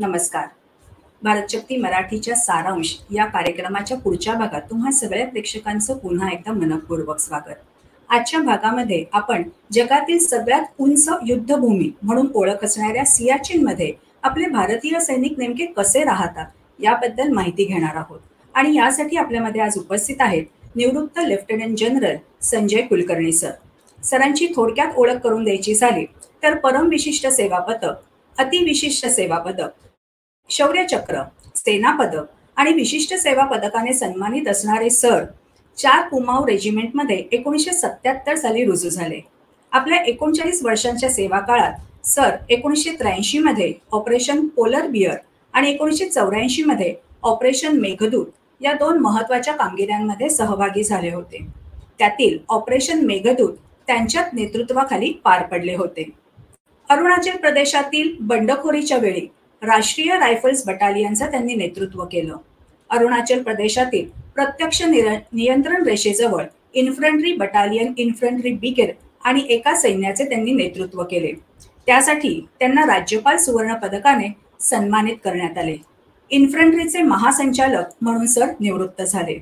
नमस्कार. भारतशक्ती मराठीच्या सारांश या कार्यक्रमाच्या पुढच्या भागात तुम्हा सगळ्या प्रेक्षकांचं पुन्हा एकदा मनपूर्वक स्वागत. आजच्या भागामध्ये आपण जगातील सगळ्यात उंच युद्धभूमी म्हणून ओळख असणाऱ्या सियाचीनमध्ये आपले भारतीय सैनिक नेमके कसे राहतात याबद्दल माहिती घेणार आहोत. आणि यासाठी आपल्यामध्ये आज उपस्थित आहेत निवृत्त lieutenant general Sanjay Kulkarni sir. सरांची थोडक्यात ओळख करून द्यायची झाली तर परम विशिष्ट सेवा पदक, अतिविशिष्ट सेवा पदक, शौर्य चक्र, सेना पदक आणि विशिष्ट सेवा पदकाने सन्मानित असणारे सर 4 कुमाऊ रेजिमेंटमध्ये 1977 साली रुजू झाले. आपल्या 39 वर्षांच्या सेवा काळात सर 1983 मध्ये ऑपरेशन पोलर बियर आणि 1984 मध्ये ऑपरेशन मेघदूत या 2 महत्वाच्या कामगिऱ्यांमध्ये सहभागी झाले होते. त्यातील ऑपरेशन मेघदूत त्यांच्याच नेतृत्वाखाली पार पडले होते. अरुणाचल प्रदेशातील बंडखोरीच्या वेळी राष्ट्रीय रायफल्स बटालियनचं त्यांनी नेतृत्व केलं. अरुणाचल प्रदेशातील प्रत्यक्ष नियंत्रण रेषेजवळ इन्फंट्री बटालियन, इन्फंट्री ब्रिगेड आणि एका सैन्याचे त्यांनी नेतृत्व केले. त्यासाठी त्यांना राज्यपाल सुवर्ण पदकाने सन्मानित करण्यात आले. इन्फंट्रीचे महासंचालक म्हणून सर निवृत्त झाले.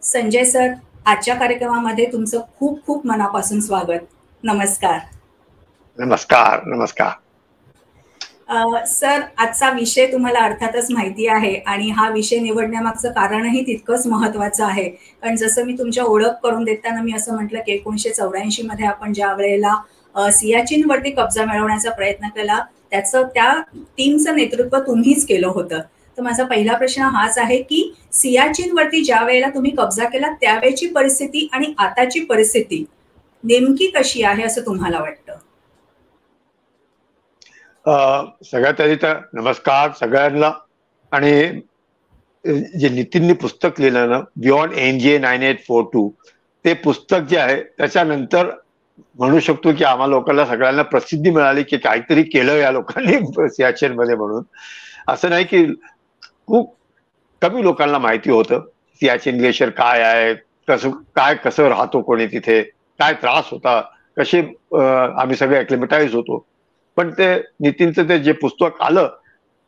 संजय सर, आजच्या कार्यक्रमामध्ये तुमचं खूप खूप मनापासून स्वागत. नमस्कार. नमस्कार. नमस्कार सर, आजचा विषय तुम्हाला अर्थातच माहिती आहे आणि हा विषय निवडण्यामागचं कारणही तितकंच महत्वाचं आहे. कारण जसं मी तुमच्या ओळख करून देताना मी असं म्हटलं की 1984 मध्ये आपण ज्या वेळेला सियाचीनवरती कब्जा मिळवण्याचा प्रयत्न केला त्या टीमचं नेतृत्व तुम्हीच केलं होतं. तर माझा पहिला प्रश्न हाच आहे की सियाचीनवरती ज्या वेळेला तुम्ही कब्जा केला त्यावेळची परिस्थिती आणि आताची परिस्थिती नेमकी कशी आहे असं तुम्हाला वाटतं? सगळ्यात आधी तर नमस्कार सगळ्यांना. आणि जे नितीननी पुस्तक लिहिलं ना, बियॉन्ड NJ 9842, ते पुस्तक जे आहे त्याच्यानंतर म्हणू शकतो की आम्हा लोकांना सगळ्यांना प्रसिद्धी मिळाली की काहीतरी केलं या लोकांनी सियाचीन मध्ये म्हणून. असं नाही की खूप कमी लोकांना माहिती होतं सियाचीन ग्लेशियर काय आहे, कसं राहतो कोणी तिथे, काय त्रास होता, कसे आम्ही सगळे ॲक्लिमेटाइज होतो. पण ते नितीनचं ते जे पुस्तक आलं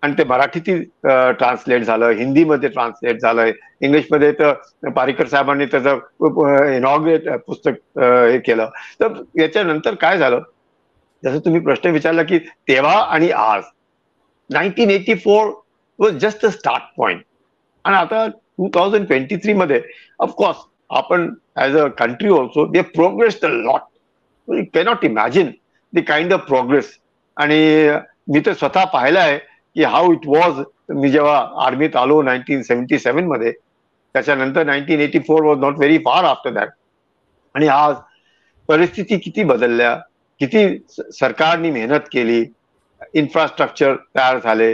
आणि ते मराठीतील ट्रान्सलेट झालं, हिंदीमध्ये ट्रान्सलेट झालंय, इंग्लिशमध्ये तर पारीकर साहेबांनी त्याचं इनॉग्रेट पुस्तक हे केलं. तर याच्यानंतर काय झालं, जसं तुम्ही प्रश्न विचारला की तेव्हा आणि आज, 1984 was just a start point. आणि आता 2023 मध्ये ऑफकोर्स आपण as a country also we have progressed a lot. You cannot imagine the kind of progress. आणि मी तर स्वतः पाहिलं आहे की हाऊ इट वॉज. मी जेव्हा आर्मीत आलो 1977 मध्ये, त्याच्यानंतर 1984 वॉज नॉट व्हेरी फार आफ्टर दॅट. आणि आज परिस्थिती किती बदलल्या, किती सरकारने मेहनत केली, इन्फ्रास्ट्रक्चर तयार झाले,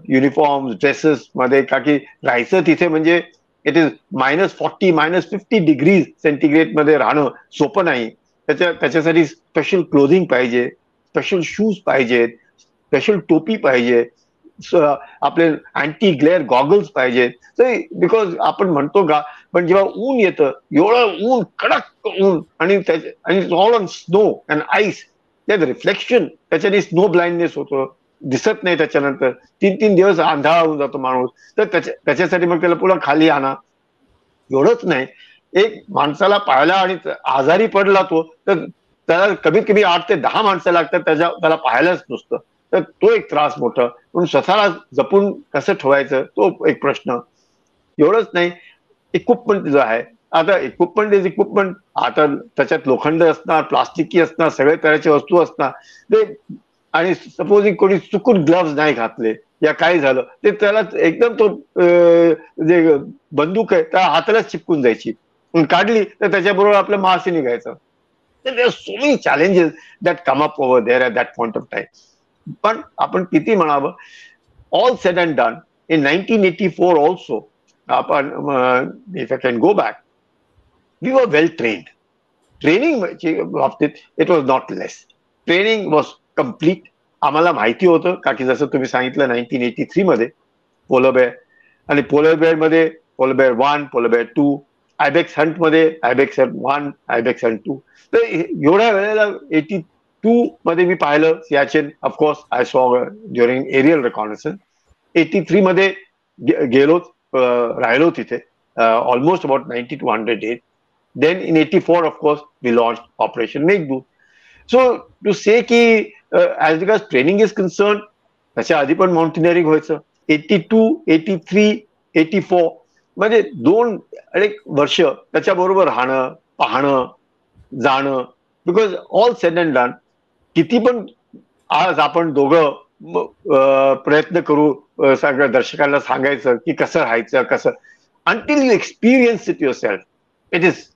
युनिफॉर्म ड्रेसेस मध्ये, का की राहायचं तिथे म्हणजे इट इज -40 -50 डिग्री सेंटीग्रेड मध्ये राहणं सोपं नाही. त्याच्यासाठी स्पेशल क्लोथिंग पाहिजे, स्पेशल शूज पाहिजेत, स्पेशल टोपी पाहिजे, आपले अँटी ग्लेअर गॉगल्स पाहिजेत. तर बिकॉज आपण म्हणतो का, पण जेव्हा ऊन येतं, एवढं ऊन, कडक ऊन, आणि all on snow and ice, त्यात रिफ्लेक्शन, त्याच्याने स्नो ब्लाइंडनेस होतो, दिसत नाही. त्याच्यानंतर 3-3 दिवस अंधारा होऊन जातो माणूस. तर त्याच्यासाठी मग त्याला पुन्हा खाली आणा. एवढंच नाही, एक माणसाला पाहायला आणि आजारी पडला तो, तर त्याला कमीत कमी 8 ते 10 माणसं लागतात त्याला पाहायलाच नुसतं. तर तो एक त्रास मोठा. पण स्वतःला जपून कसं ठेवायचं तो एक प्रश्न. एवढंच नाही, इक्विपमेंट जो आहे, आता इक्विपमेंट इज इक्विपमेंट. आता त्याच्यात लोखंड असणार, प्लास्टिकी असणार, सगळे तऱ्हेचे वस्तू असणार ते. आणि सपोज कोणी चुकून ग्लव्स नाही घातले या काय झालं, ते त्याला एकदम तो जे बंदूक आहे त्या हातालाच चिपकून जायची. काढली तर त्याच्याबरोबर आपलं मासे निघायचं. There are so many challenges that come up over there at that point of time. पण आपण किती म्हणावं, all said and done, in 1984 also, आपण if I can go back, we were well trained. Training बाबतीत it was not less. Training was complete. आम्हाला माहिती होतं, का की जसं तुम्ही सांगितलं 1983 मध्ये पोलर बेअर, आणि पोलर बेअर मध्ये polar bear 1, polar bear 2, ibex hunt मध्ये आयबेक्स हंट 1, आयबेक्स हंट 2. तर एवढ्या वेळेला 82 मध्ये मी पाहिलं Siachen. Of course I saw during aerial reconnaissance. 83 मध्ये गेलो, राहिलो तिथे almost about 90 to 100 days. Then in 84, of course, we launched Operation Meghdoot. So to say की as regards training is concerned, त्याच्या आधी पण माउंटेनिअरिंग व्हायचं. 82, 83, 84 म्हणजे 2 वर्ष त्याच्याबरोबर राहणं, पाहणं, जाणं. Because all sed and done, किती पण आज आपण दोघं प्रयत्न करू सगळ्या दर्शकांना सांगायचं की कसं राहायचं, कसं, until you experience it yourself, it is,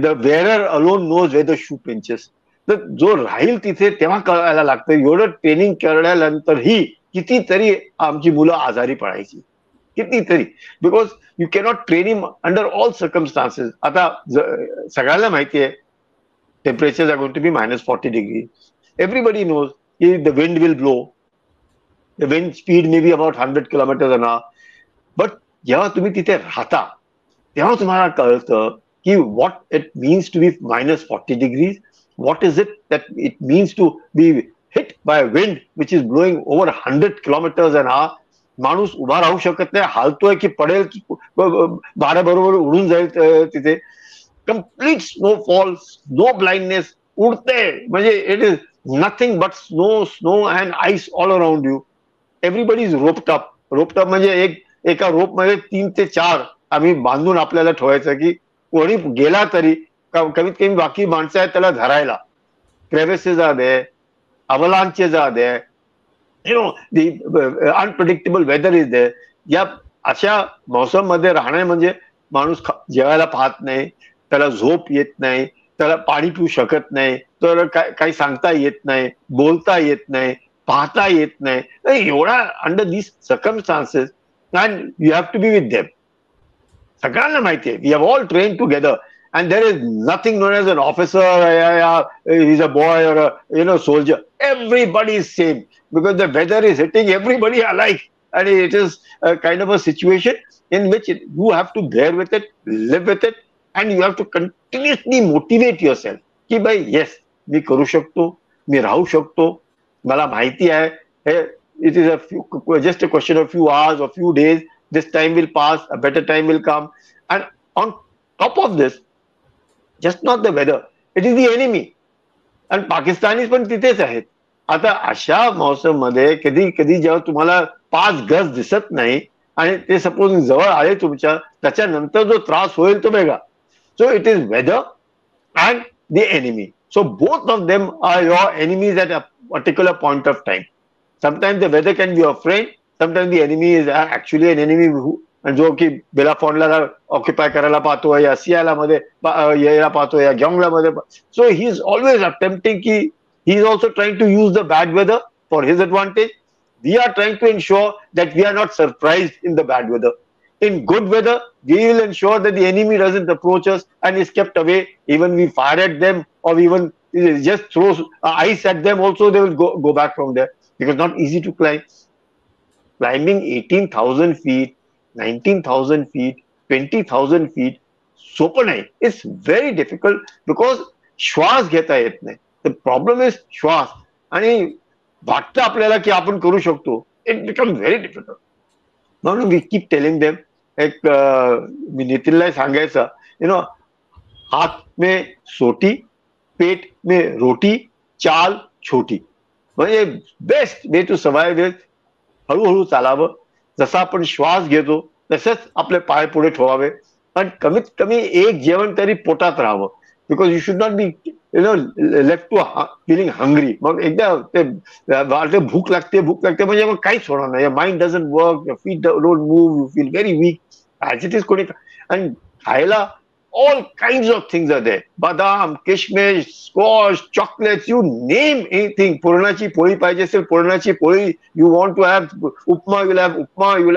the wearer alone knows where the shoe pinches. तर जो राहील तिथे तेव्हा कळायला लागतं. एवढं ट्रेनिंग करण्यानंतरही कितीतरी आमची मुलं आजारी पडायची, कितीतरी, because you cannot train him under all circumstances. आता सगळ्यांना माहिती आहे temperature are going to be -40 degrees. Everybody knows the wind will blow. The wind speed may be about 100 kilometers an hour. But जेव्हा तुम्ही तिथे राहता तेव्हा तुम्हाला कळतं की what it means to be -40 degrees. What is it that it means to be hit by a wind which is blowing over 100 kilometers an hour. माणूस उभा राहू शकत नाही, हालतोय की पडेल की वाऱ्याबरोबर उडून जाईल तिथे. कम्प्लीट स्नोफॉल, स्नो ब्लाइंडनेस, उडते म्हणजे it is nothing but snow and ice all around you. Everybody is roped up. Roped up म्हणजे एका रोप मध्ये 3 ते 4 आम्ही बांधून आपल्याला ठेवायचं की कोणी गेला तरी कमीत कमी बाकी माणसं आहेत त्याला धरायला. Crevasses are there, avalanches are there, the unpredictable weather is there. या अशा मौसम मध्ये राहणे म्हणजे माणूस जेवायला पाहत नाही, त्याला झोप येत नाही, त्याला पाणी पिऊ शकत नाही, तर काही सांगता येत नाही, बोलता येत नाही, पाहता येत नाही. एवढा under these circumstances and you have to be with them. सगळ्यांना माहिती आहे, we have all train together. And there is nothing known as an officer, he's a boy or a soldier. Everybody is same because the weather is hitting everybody alike, and it is a kind of a situation in which you have to bear with it, live with it, and you have to continuously motivate yourself. कि भाई yes, मी करू शकतो, मी राहू शकतो, मला माहिती आहे. It is just a question of few hours or few days. This time will pass, a better time will come, and on top of this, just not the weather, it is the enemy. आणि पाकिस्तानी पण तिथेच आहेत. आता अशा मौसम मध्ये कधी कधी जेव्हा तुम्हाला 5 गज दिसत नाही आणि ते सपोज जवळ आले तुमच्या, त्याच्यानंतर जो त्रास होईल तो वेगळा. So it is weather and the enemy. So both of them are your enemies at a particular point of time. Sometimes the weather can be your friend, sometimes the enemy is actually an enemy जो की बेलाफॉनला occupy करायला पाहतो, या सियाला मध्ये यायला पाहतो, या ग्योंगला मध्ये. So he is always attempting की he is also trying to use the bad weather for his advantage. We are trying to ensure that we are not surprised in the bad weather. In good weather, we will ensure that the enemy doesn't approach us and is kept away. Even we fire at them or even just throw ice at them, also they will go back from there, because not easy to climb. Climbing 18,000 feet, 19,000 feet, 20,000 feet, सोपं नाही. It's very difficult because श्वास घेता येत नाही. The problem is श्वास. आणि वाटतं आपल्याला की आपण करू शकतो, इट बिकम व्हेरी डिफिकल्ट. म्हणून वी कीप टेलिंग देम. एक मी नितीनला सांगायचं, हाथ में सोटी, पेट में रोटी, चाल छोटी. म्हणजे बेस्ट वे टू सर्वाइव्ह. हळूहळू चालावं, जसा आपण श्वास घेतो तसंच आपले पाय पुढे ठेवावे, आणि कमीत कमी एक जेवण तरी पोटात राहावं. Because you should not be left to feeling hungry. मग एकदा ते भूक लागते म्हणजे मग काहीच होणार नाही. Mind doesn't work, your feet don't move, you feel very weak. As it is कोणी. आणि खायला all kinds of things are there. बदाम, किशमिश, squash, chocolates, you name anything. पुरणाची पोळी पाहिजे असेल, पुरणाची पोळी. You want to have upma, you have upma. You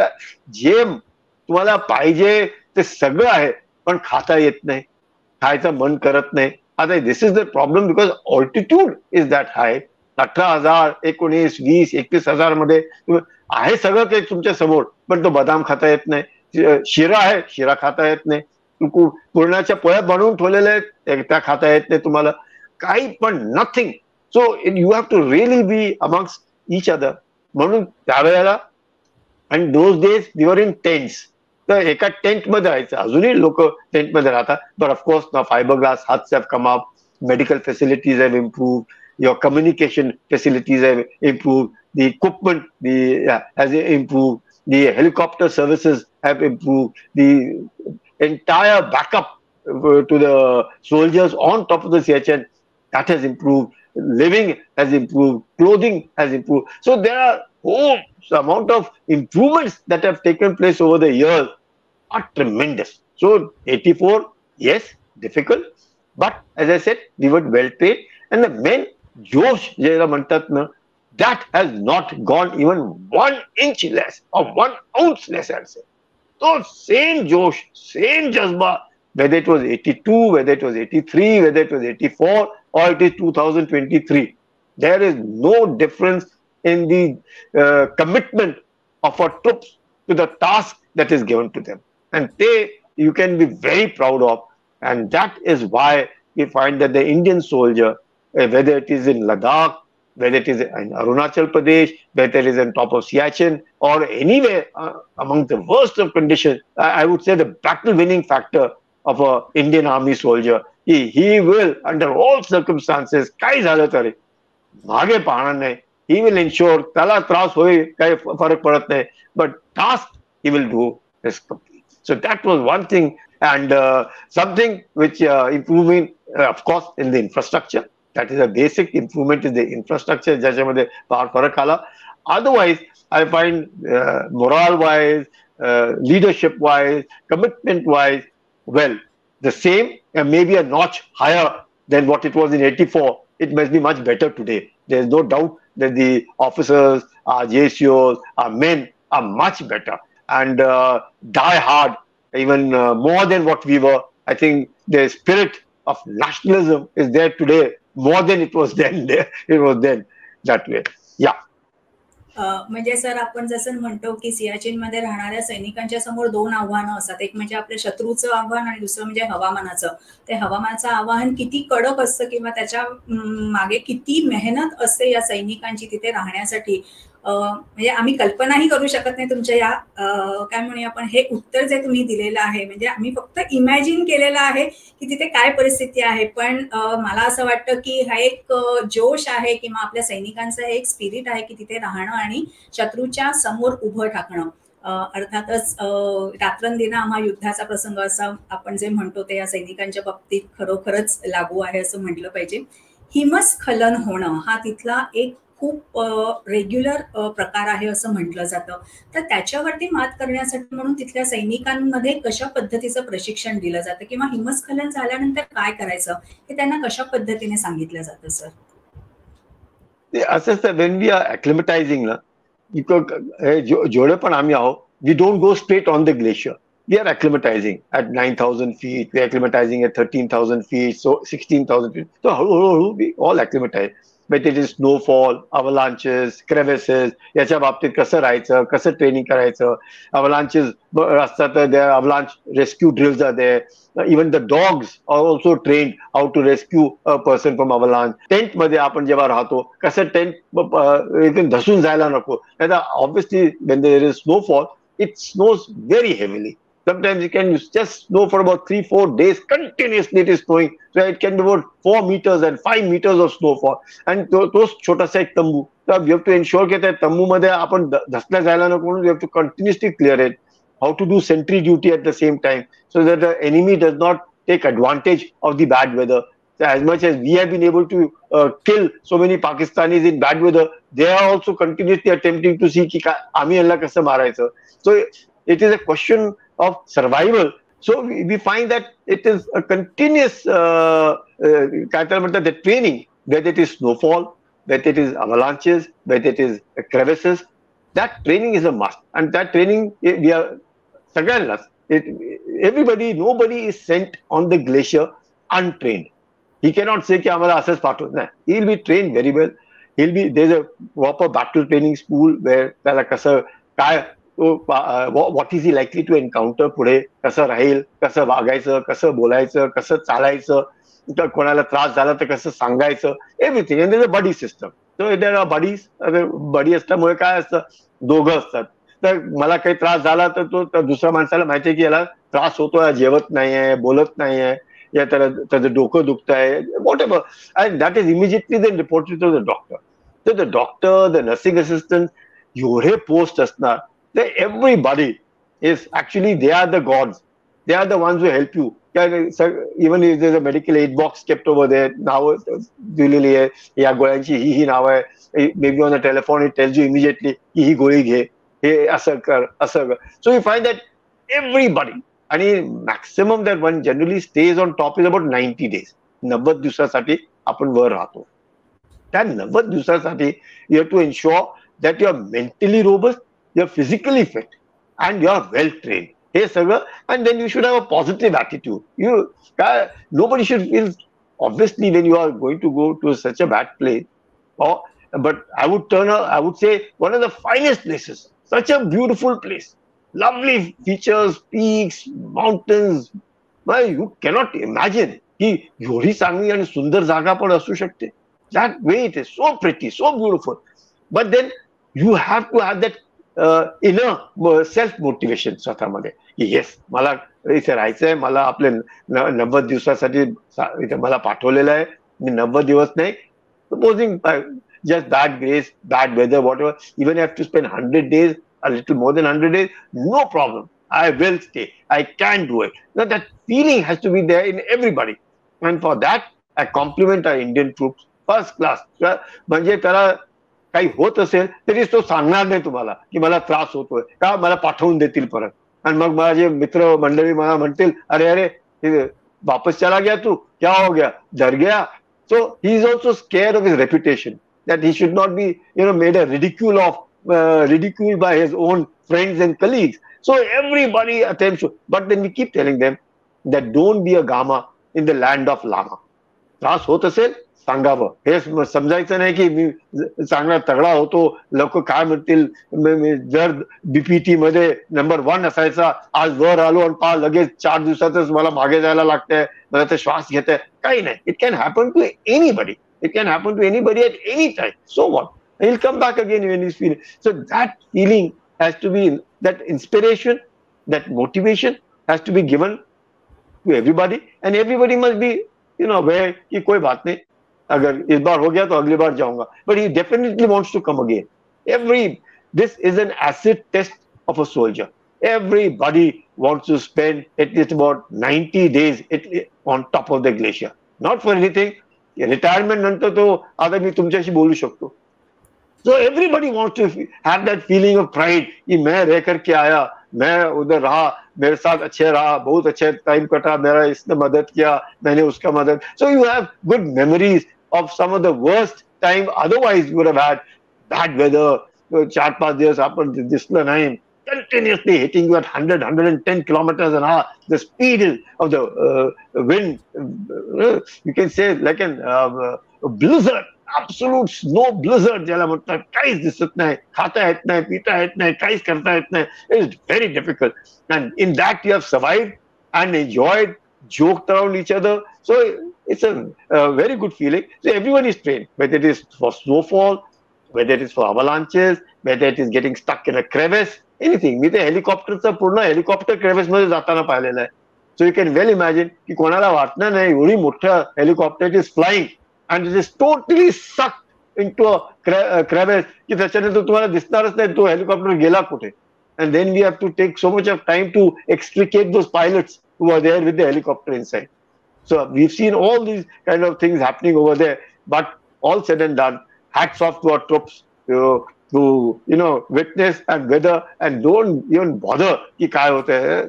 जे तुम्हाला पाहिजे ते सगळं आहे, पण खाता येत नाही, खायचं मन करत नाही. आता this is the problem, because altitude is that high. 18,000, 19, 20, 21,000 मध्ये आहे सगळं काही तुमच्या समोर, पण तो बदाम खाता येत नाही. शिरा आहे, शिरा खाता येत नाही. पूर्णाच्या पोळ्या बनवून ठेवलेल्या आहेत, त्या खाता येत नाही तुम्हाला. काही पण nothing. So you have to really be amongst each other. म्हणून त्यावेळेला आणि those days we were in tents. तर एका टेंट मध्ये राहायचं. अजूनही लोक टेंट मध्ये राहतात. बट ऑफकोर्स ना fibre glass huts have come up, medical facilities have improved, your communication facilities have improved, the equipment has improved, the helicopter services have improved, the entire backup to the soldiers on top of the Siachen, that has improved, living has improved, clothing has improved. So there are amount of improvements that have taken place over the years are tremendous. So 84, yes, difficult, but as I said, we were well trained, and the men Josh ज्याला म्हणतात ना, that has not gone even 1 inch less or 1 ounce less, I'd say. So same Josh, same Jazba, whether it was 82, whether it was 83, whether it was 84, or it is 2023, there is no difference in the commitment of our troops to the task that is given to them, and you can be very proud of. And that is why we find that the Indian soldier, whether it is in Ladakh, whether it is in Arunachal Pradesh, whether it is on top of Siachen, or anywhere among the worst of conditions, I would say the battle-winning factor of a Indian Army soldier, he will, under all circumstances, काही झालं तरी मागे पाहणार नाही. He will ensure त्याला त्रास होईल काही फरक पडत नाही, but task he will do is complete. So that was one thing. And something which improvement, of course, in the infrastructure. That is a basic improvement in the infrastructure. ज्याच्यामध्ये फार फरक आला. Otherwise, I find morale-wise, leadership-wise, commitment-wise, well, the same and maybe a notch higher than what it was in 84. It must be much better today. There is no doubt that the officers, our JCOs, our men are much better and die hard. Even more than what we were. I think the spirit of nationalism is there today more than it was then. It was then that way. Yeah. म्हणजे sir आपण जसं म्हणतो की सियाचीन मध्ये राहणाऱ्या सैनिकांच्या समोर 2 आव्हानं असतात. एक म्हणजे आपल्या शत्रूचं आव्हान आणि दुसरं म्हणजे हवामानाचं. ते हवामानाचं आव्हान किती कडक असतं किंवा त्याच्या मागे किती मेहनत असते या सैनिकांची तिथे राहण्यासाठी, म्हणजे आम्ही कल्पनाही करू शकत नाही तुमच्या या काय म्हणूया आपण हे उत्तर जे तुम्ही दिलेलं आहे. म्हणजे आम्ही फक्त इमॅजिन केलेलं आहे की तिथे काय परिस्थिती आहे. पण मला असं वाटतं की हा एक जोश आहे किंवा आपल्या सैनिकांचं एक स्पिरिट आहे की तिथे राहणं आणि शत्रूच्या समोर उभं टाकणं. अर्थातच रात्रंदिना आम्हा युद्धाचा प्रसंग असा आपण जे म्हणतो ते या सैनिकांच्या बाबतीत खरोखरच लागू आहे असं म्हटलं पाहिजे. हिमस्खलन होणं हा तिथला एक खूप रेग्युलर प्रकार आहे असं म्हटलं जातं. तर त्याच्यावरती मात करण्यासाठी म्हणून तिथल्या सैनिकांमध्ये कशा पद्धतीचं प्रशिक्षण दिलं जातं किंवा हिमस्खलन झाल्यानंतर काय करायचं हे त्यांना कशा पद्धतीने सांगितलं जातं सर? असं वेन वी आर ॲक्लिमटायझिंग ना, जेवढे पण आम्ही आहोत, we don't go straight on the glacier. We are acclimatizing at 9,000 feet. We are acclimatizing at 13,000 feet. So 16,000 feet. So we all acclimatize. But it is snowfall, avalanches, crevices. याच्या बाबतीत कसं राहायचं, कसं ट्रेनिंग करायचं. Avalanches असतात तर there avalanche rescue drills are there. Even the dogs are also trained how to rescue a person from avalanche. Tent मध्ये आपण जेव्हा राहतो कसं टेंट धसून जायला नको. Obviously when there is snowfall, it snows very heavily. Sometimes it can just snow for about 3-4 days continuously. It is snowing, so it can be about 4 meters and 5 meters of snowfall. And those छोटासा एक तंबू, so we have to ensure की त्या तंबू मध्ये आपण धसल्या जायला नको म्हणून we have to continuously clear it. How to do sentry duty at the same time so that the enemy does not take advantage of the bad weather. So as much as we have been able to kill so many Pakistanis in bad weather, they are also continuously attempting to see की आम्ही यांना कसं मारायचं. So it is a question of survival. So we find that it is a continuous काय त्याला म्हणतात the training, whether it is snowfall, whether it is avalanches, whether it is crevices, that training is a must. And that training we are सगळ्यांनाच, everybody, nobody is sent on the glacier untrained. He cannot say की आम्हाला असंच पाठवत नाही. He will be trained very well. There's a proper battle training school where त्याला कसं काय what is he likely to encounter पुढे, कसं राहील, कसं वागायचं, कसं बोलायचं, कसं चालायचं, कोणाला त्रास झाला तर कसं सांगायचं, everything. And there is a buddy system. So there are buddies. Buddy असल्यामुळे काय असतं, दोघं असतात. तर मला काही त्रास झाला तर तो दुसऱ्या माणसाला माहिती आहे की याला त्रास होतोय, जेवत नाहीये, बोलत नाहीये, या त्याचं डोकं दुखत आहे, whatever, and that is immediately then reported to the doctor. तर the doctor, the nursing assistant, एवढे पोस्ट असणार, तर everybody is actually they are the gods. They are the ones who help you. Even if there's a medical aid box kept over there, नाव दिलेली आहे, या गोळ्यांची ही नाव आहे, may be on the telephone it tells you immediately की ही गोळी घे, हे असं कर, असं कर. So you find that everybody, आणि maximum that one generally stays on top is about 90 days. 90 दिवसासाठी आपण वर राहतो. त्या 90 दिवसासाठी you have to ensure that you are mentally robust, you are physically fit, and you are well train. हे सगळं, and then you should have a positive attitude. Nobody should feel, obviously, when you are going to go to such a bad place, but I would say one of the finest places, such a beautiful place, lovely features, peaks, mountains. Well, you cannot imagine की एवढी चांगली आणि सुंदर जागा पण असू शकते. That way it is so pretty, so beautiful. But then you have to have that inner self motivation स्वतःमध्ये की येस, मला इथे राहायचंय, मला आपले 90 दिवसासाठी इथे मला पाठवलेलं आहे, मी 90 दिवस नाही, supposing just bad grace, bad weather, whatever, even if I have to spend 100 days, a little more than 100 days, no problem, I will stay, I can do it. Now that feeling has to be there in everybody, and for that I compliment our Indian troops, first class. म्हणजे त्याला काही होत असेल तरी तो सांगणार नाही तुम्हाला की मला त्रास होतोय का, मला पाठवून देतील परत. आणि मग माझे मित्र मंडळी मला म्हणतील, अरे अरे वापस चला गया तू, क्या हो गया, डर गया. So he is also scared of his reputation, that he should not be, made a ridicule by his own friends and colleagues. So everybody attempts to, but then we keep telling them that don't be a Gama in the land of Lama. त्रास होत असेल सांगावं, हे समजायचं नाही की मी चांगला तगडा होतो, लोक काय म्हणतील, जर बीपीटी मध्ये नंबर 1 असायचा, आज वर आलो आणि लगेच 4 दिवसातच मला मागे जायला लागतंय, मला तर श्वास घेतंय, काही नाही. It can happen to anybody. It can happen to anybody at any time. So what? He'll come back again when he's feeling. So that feeling has to be, that inspiration, that motivation has to be given to everybody, and everybody must be, aware कि कोई बात नहीं, अगर इस बार हो गया तो अगली बार जाऊंगा. But he definitely wants to come again. This is an acid test of a soldier. Everybody wants to spend at least about 90 days on top of the glacier. Not for anything. Retirement नंतर तो आता मी तुमच्याशी बोलू शकतो. So everybody wants to have that feeling of pride कि मैं रह करके आया, मैं उधर रहा, मेरे साथ अच्छे रहा, बहुत अच्छे टाइम कटा, मेरा इसने मदद किया, मैंने उसका मदद. So you have good memories of some of the worst time otherwise you would have had bad weather. 4-5 दिवस आपण दिसलं नाही, continuously hitting you at 100-110 kilometers an hour. The speed of the wind, you can say like a blizzard, absolute snow blizzard. ज्याला म्हणतात, काहीच दिसत नाही, खाता येत नाही, पिता येत नाही, काहीच करता येत नाही. It is very difficult. And in that you have survived and enjoyed, joked around each other. So it's a very good feeling. So everyone is trained, whether it is for snowfall, whether it is for avalanches, whether it is getting stuck in a crevice, anything. मी ते हेलिकॉप्टरचं पूर्ण helicopter क्रेव्हिस मध्ये जाताना पाहिलेलं आहे. So you can well imagine की कोणाला वाटणार नाही एवढी मोठं helicopter it is flying and it is totally sucked into a crevasse की त्याच्यानंतर तुम्हाला दिसणारच नाही तो हेलिकॉप्टर गेला कुठे. And then we have to take so much of time to extricate those pilots who are there with the helicopter inside. So we've seen all these kind of things happening over there, but all said and done, hats off to our troops to witness and weather and don't even bother की काय होतंय.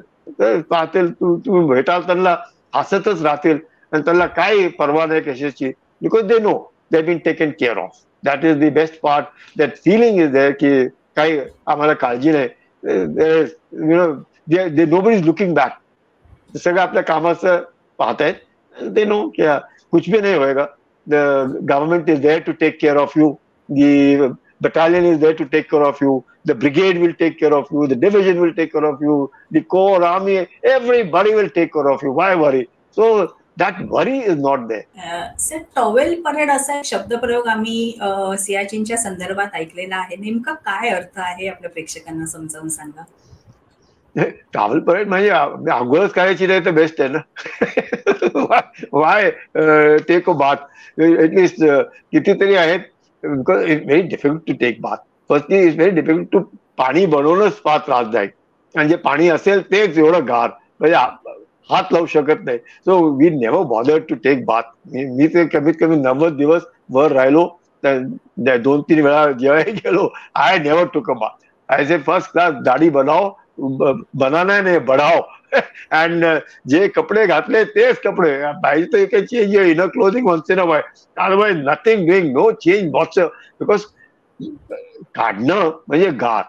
पाहतील तुम्ही भेटाल त्यांना हसतच राहतील आणि त्यांना काय परवा नाही कशाची, because they know they been taken care of. That is the best part. That feeling is there की काही आम्हाला काळजी नाही. Nobody is looking back. सगळं आपल्या कामाचं पाहतायत. दे नो की कुछ भी नहीं होएगा. The government is there to take care of you. The battalion is there to take care of you. The brigade will take care of you. The division will take care of you. The corps, army, everybody will take care of you. Why worry? So That worry is not there. Sir, towel parade असा एक शब्दप्रयोग आम्ही सियाचीनच्या संदर्भात ऐकलेला आहे. नेमका काय अर्थ आहे आपल्या प्रेक्षकांना समजावून सांगा. टॉवेल परेड म्हणजे आंघोळच करायची नाही तर बेस्ट आहे ना. Why take a bath. At least कितीतरी आहेत. Because it's very difficult to take bath. Firstly it's very difficult to पाणी बनवणंच फार त्रासदायक. आणि जे पाणी असेल तेच एवढं गार म्हणजे हात लावू शकत नाही. So we never bothered to take bath. मी ते कमीत कमी 90 दिवस वर राहिलो. 2-3 वेळा जेव्हा गेलो आय नेव्हर टूक a bath. I say first class दाढी बनाओ, बनाना नाही बढ़ाओ. अँड जे कपडे घातले तेच कपडे पाहिजे तर you can change your inner clothing once in a while. Otherwise nothing doing, no change whatsoever. Because काढणं म्हणजे गार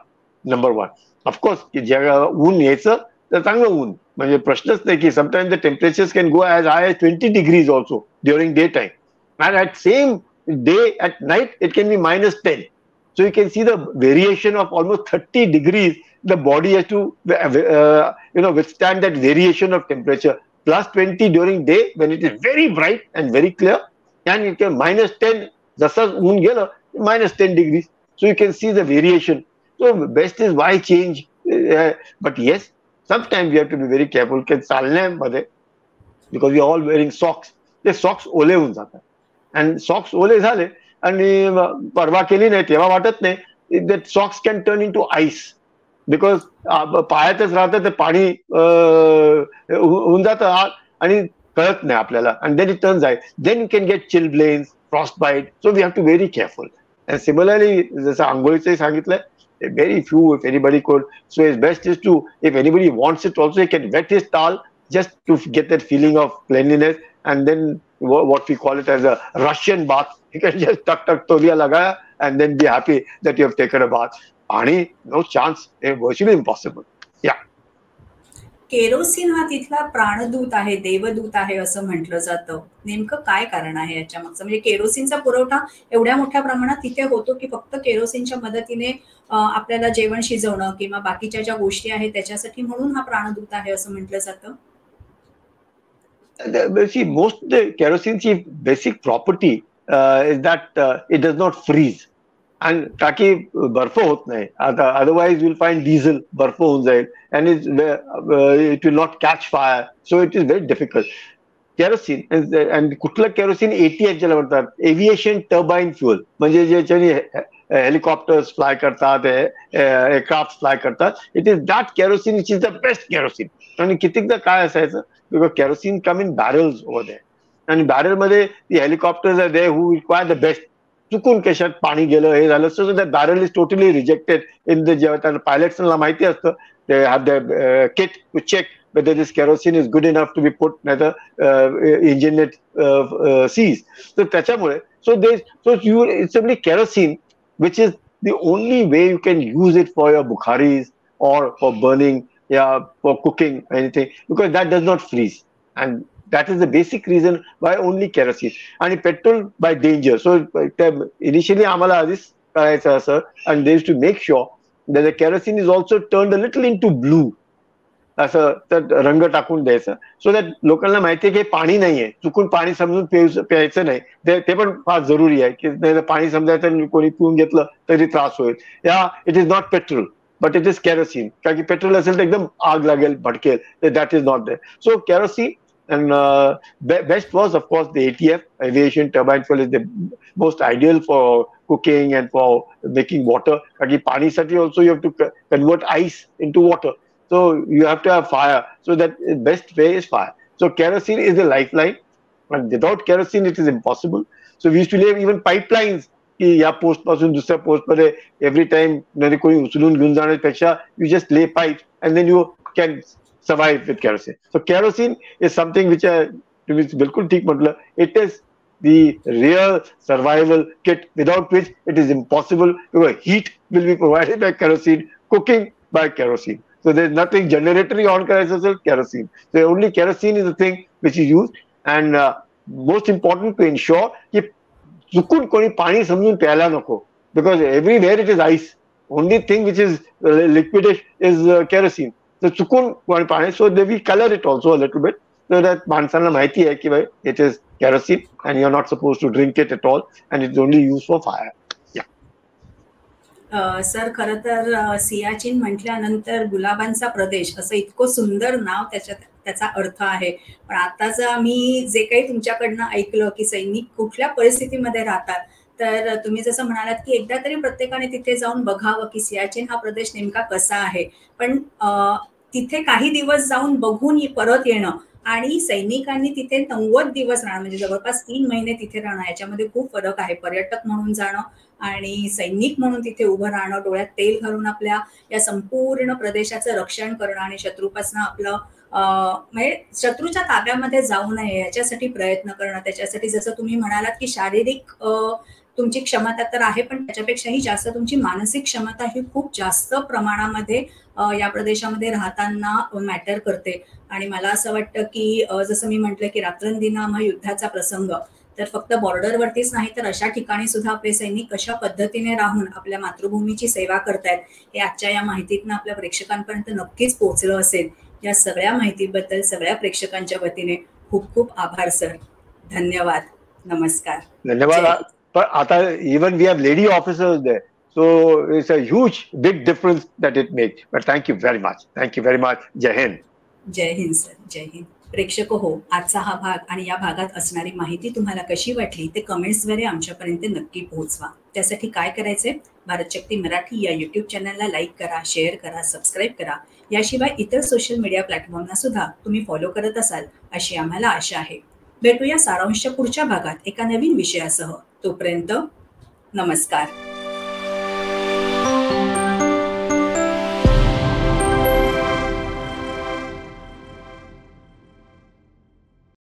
नंबर 1. ऑफकोर्स की जेव्हा ऊन यायचं तर चांगलं ऊन म्हणजे प्रश्नच नाही की sometimes the temperatures can go as high as 20 degrees also during day time. And at same day at night it can be -10. So you can see the variation of almost 30 degrees. The body has to withstand that variation of temperature. +20 during day when it is very bright and very clear, and it can -10 जसं ऊन गेलं -10 degrees. So you can see the variation. So best is why change. But yes, sometimes we have to be very careful की चालण्यामध्ये, because we are all wearing socks. ते socks ओले होऊन जातात. आणि socks ओले झाले आणि परवा केली नाही तेव्हा वाटत नाही. That socks can turn into ice because पायातच राहतं ते पाणी होऊन जातं आणि कळत नाही आपल्याला. And then it turns ice. Then you can get chilblains, frostbite. So we have to very careful. And similarly जसं आंघोळीचंही सांगितलंय, very few if anybody could. So it's best is to, if anybody wants it also, he can wet his towel just to get that feeling of cleanliness. And then what we call it as a Russian bath. You can just tuck toliya lagaya and then be happy that you have taken a bath. Pani, no chance, virtually impossible. Yeah. Kerosene हा तिथला प्राणदूत आहे, देवदूत आहे असं म्हटलं जातं. नेमकं काय कारण आहे याच्या मागचं? म्हणजे केरोसिनचा पुरवठा एवढ्या मोठ्या प्रमाणात तिथे होतो की फक्त केरोसिनच्या मदतीने आपल्याला जेवण शिजवणं किंवा बाकीच्या ज्या गोष्टी आहेत त्याच्यासाठी म्हणून हा प्राणदूत आहे असं म्हटलं जातं? See, most the kerosene basic property is that it does not freeze. And ताकि बर्फ होत नाही. Otherwise you'll find diesel बर्फ होऊन जाईल and it will not catch fire. So it is very difficult. Kerosene and कुठलं केरोसिन ATF ज्याला म्हणतात, एव्हिएशन टर्बाइन फ्युअल, म्हणजे ज्याच्याने हेलिकॉप्टर्स फ्लाय करतात, एअरक्राफ्ट फ्लाय करतात. It is that kerosene which is the best kerosene. आणि कितीकदा काय असायचं, because kerosene come in barrels over there. आणि बॅरलमध्ये ती helicopters are there who require the best. चुकून कशात पाणी गेलं, हे झालं, so that barrel is totally rejected in the. जेव्हा त्यांना पायलट्सना माहिती असतं, they have the kit to check whether this kerosene is good enough to be put at the engine it sees. So त्याच्यामुळे, it's only kerosene which is the only way you can use it for your bukharis or for burning, for cooking anything, because that does not freeze. And that is the basic reason why only kerosene. And petrol by danger. So initially आम्हाला आधीच करायचं असं, and they used to make sure that the kerosene is also turned a little into blue. असं तर रंग टाकून द्यायचं, so that लोकांना माहिती आहे की पाणी नाहीये, चुकून पाणी समजून प्यायचं नाही. ते पण फार जरुरी आहे की नाही पाणी समजायचं कोणी पिऊन घेतलं तरी त्रास होईल. या it is not petrol but it is kerosene. कारण की पेट्रोल असेल तर एकदम आग लागेल, भडकेल. That is not there. So kerosene and best was of course the ATF, aviation turbine fuel, is the most ideal for cooking and for making water. कारण की पाणीसाठी also you have to convert ice into water. So you have to have fire. So that best way is fire. So kerosene is the lifeline, and without kerosene it is impossible. So we used to lay even pipelines की या post पासून दुसऱ्या post मध्ये every time नाही कोणी उचलून घेऊन जाण्यापेक्षा you just lay pipes and then you can survive with kerosene. So kerosene is something which बिल्कुल ठीक म्हटलं. It is the real survival kit without which it is impossible. Because heat will be provided by kerosene, cooking by kerosene. So there's nothing generatory on kerosene. So only kerosene is the thing which is used. And most important to ensure कि चुकून कोणी पाणी समजून प्यायला नको, because everywhere it is ice. Only thing which is liquidish is kerosene. So चुकून कोणी पाणी, so we color it also a little bit. So that माणसांना माहिती आहे की भाई it is kerosene and you are not suppose to drink it at all and it's only use for fire. Sir खरं तर सियाचीन म्हटल्यानंतर गुलाबांचा प्रदेश असं इतकं सुंदर नाव त्याचा अर्थ आहे. पण आताच मी जे काही तुमच्याकडनं ऐकलं की सैनिक कुठल्या परिस्थितीमध्ये राहतात, तर तुम्ही जसं म्हणालात की एकदा तरी प्रत्येकाने तिथे जाऊन बघावं की सियाचीन हा प्रदेश नेमका कसा आहे. पण तिथे काही दिवस जाऊन बघून परत येणं आणि सैनिकांनी तिथे 90 दिवस राहणं म्हणजे जवळपास 3 महिने तिथे राहणं याच्यामध्ये खूप फरक आहे. पर्यटक म्हणून जाणं आणि सैनिक म्हणून तिथे उभं राहणं, डोळ्यात तेल घालून आपल्या या संपूर्ण प्रदेशाचं रक्षण करणं आणि शत्रूपासून आपलं म्हणजे शत्रूच्या ताब्यामध्ये जाऊ नये याच्यासाठी प्रयत्न करणं. त्याच्यासाठी जसं तुम्ही म्हणालात की शारीरिक तुमची क्षमता तर आहे, पण त्याच्यापेक्षाही जास्त तुमची मानसिक क्षमता ही खूप जास्त प्रमाणामध्ये या प्रदेशामध्ये राहताना मॅटर करते. आणि मला असं वाटतं की जसं मी म्हटलं की रात्रंदिना युद्धाचा प्रसंग, तर फक्त बॉर्डरवरतीच नाही तर अशा ठिकाणी सुद्धा आपले सैनिक कशा पद्धतीने राहून आपल्या मातृभूमीची सेवा करतायत हे आजच्या या माहितीतनं आपल्या प्रेक्षकांपर्यंत नक्कीच पोहोचलं असेल. या सगळ्या माहितीबद्दल सगळ्या प्रेक्षकांच्या वतीने खूप खूप आभार सर. धन्यवाद. नमस्कार. धन्यवाद. पण आता even we have lady officers there, so it's a huge big difference that it makes. But thank you very much. Thank you very much. जय हिंद. जय हिंद सर. जय हिंद. प्रेक्षक हो, आजचा हा भाग आणि या भागात असणारी माहिती तुम्हाला कशी वाटली ते कमेंट्सद्वारे आमच्यापर्यंत नक्की पोहोचवा. त्यासाठी काय करायचंय, भारत शक्ती मराठी या युट्यूब चॅनलला लाईक करा, शेअर करा, सबस्क्राईब करा. याशिवाय इतर सोशल मीडिया प्लॅटफॉर्मना सुद्धा तुम्ही फॉलो करत असाल अशी आम्हाला आशा आहे. भेटूया सारांशच्या पुढच्या भागात एका नवीन विषयासह. तोपर्यंत नमस्कार.